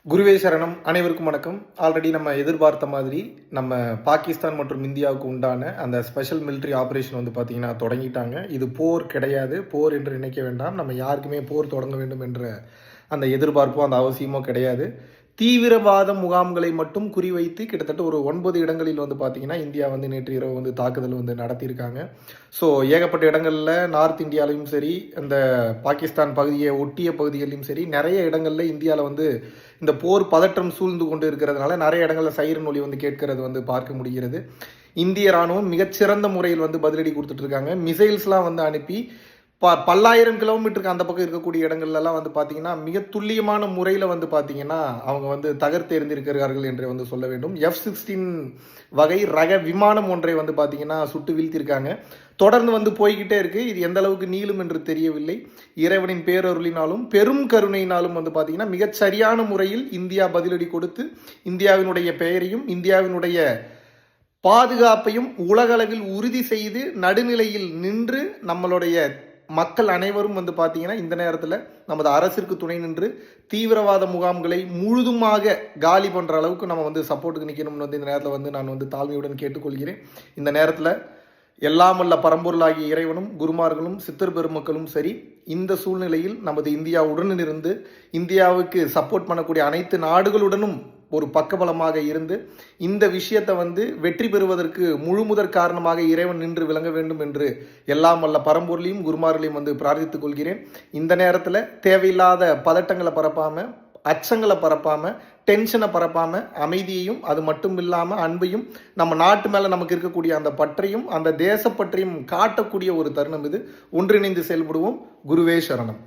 குருவே சரணம். அனைவருக்கும் வணக்கம். ஆல்ரெடி நம்ம எதிர்பார்த்த மாதிரி நம்ம பாகிஸ்தான் மற்றும் இந்தியாவுக்கு உண்டான அந்த ஸ்பெஷல் மிலிட்ரி ஆப்ரேஷன் வந்து பார்த்தீங்கன்னா தொடங்கிட்டாங்க. இது போர் கிடையாது. போர் என்று நினைக்க வேண்டாம். நம்ம யாருக்குமே போர் தொடங்க வேண்டும் என்ற அந்த எதிர்பார்ப்போ அந்த அவசியமோ கிடையாது. தீவிரவாத முகாம்களை மட்டும் குறிவைத்து கிட்டத்தட்ட ஒரு 9 இடங்களில் வந்து பார்த்தீங்கன்னா இந்தியா வந்து நேற்று இரவு வந்து தாக்குதல் வந்து நடத்தியிருக்காங்க. ஸோ ஏகப்பட்ட இடங்களில் நார்த் இந்தியாலையும் சரி, இந்த பாகிஸ்தான் பகுதியை ஒட்டிய பகுதிகளிலும் சரி, நிறைய இடங்களில் இந்தியாவில் வந்து இந்த போர் பதற்றம் சூழ்ந்து கொண்டு இருக்கிறதுனால நிறைய இடங்களில் சைரன் ஒலி வந்து கேட்கறது வந்து பார்க்க முடிகிறது. இந்திய ராணுவம் மிகச்சிறந்த முறையில் வந்து பதிலடி கொடுத்துட்டு இருக்காங்க. மிசைல்ஸ்லாம் வந்து அனுப்பி பல்லாயிரம் கிலோமீட்டருக்கு அந்த பக்கம் இருக்கக்கூடிய இடங்கள்லாம் வந்து பார்த்தீங்கன்னா மிக துல்லியமான முறையில் வந்து பார்த்தீங்கன்னா அவங்க வந்து தகர்த்தெறிந்திருக்கிறார்கள் என்று வந்து சொல்ல வேண்டும். F-16 வகை ரக விமானம் ஒன்றை வந்து பார்த்தீங்கன்னா சுட்டு வீழ்த்திருக்காங்க. தொடர்ந்து வந்து போய்கிட்டே இருக்கு. இது எந்த அளவுக்கு நீளும் என்று தெரியவில்லை. இறைவனின் பேரருளினாலும் பெரும் கருணையினாலும் வந்து பார்த்தீங்கன்னா மிகச் சரியான முறையில் இந்தியா பதிலடி கொடுத்து இந்தியாவினுடைய பெயரையும் இந்தியாவினுடைய பாதுகாப்பையும் உலகளவில் உறுதி செய்து நடுநிலையில் நின்று நம்மளுடைய மக்கள் அனைவரும் வந்து பார்த்தீங்கன்னா இந்த நேரத்தில் நமது அரசிற்கு துணை நின்று தீவிரவாத முகாம்களை முழுதுமாக காலி பண்ணுற அளவுக்கு நம்ம வந்து சப்போர்ட்டுக்கு நிற்கணும்னு வந்து இந்த நேரத்தில் வந்து நான் வந்து தாழ்மையுடன் கேட்டுக்கொள்கிறேன். இந்த நேரத்தில் எல்லாம் வல்ல பரம்பொருளாகிய இறைவனும் குருமார்களும் சித்தர் பெருமக்களும் சரி, இந்த சூழ்நிலையில் நமது இந்தியாவுடன் இருந்து இந்தியாவுக்கு சப்போர்ட் பண்ணக்கூடிய அனைத்து நாடுகளுடனும் ஒரு பக்கபலமாக இருந்து இந்த விஷயத்தை வந்து வெற்றி பெறுவதற்கு முழுமுதற் காரணமாக இறைவன் நின்று விளங்க வேண்டும் என்று எல்லாம் வல்ல பரம்பொருளையும் குருமார்களையும் வந்து பிரார்த்தித்துக் கொள்கிறேன். இந்த நேரத்தில் தேவையில்லாத பதட்டங்களை பரப்பாமல், அச்சங்களை பரப்பாமல், டென்ஷனை பரப்பாமல் அமைதியையும் அது மட்டும் இல்லாமல் அன்பையும் நம்ம நாட்டு மேலே நமக்கு இருக்கக்கூடிய அந்த பற்றையும் அந்த தேசப்பற்றையும் காட்டக்கூடிய ஒரு தருணம் இது. ஒன்றிணைந்து செயல்படுவோம். குருவே சரணம்.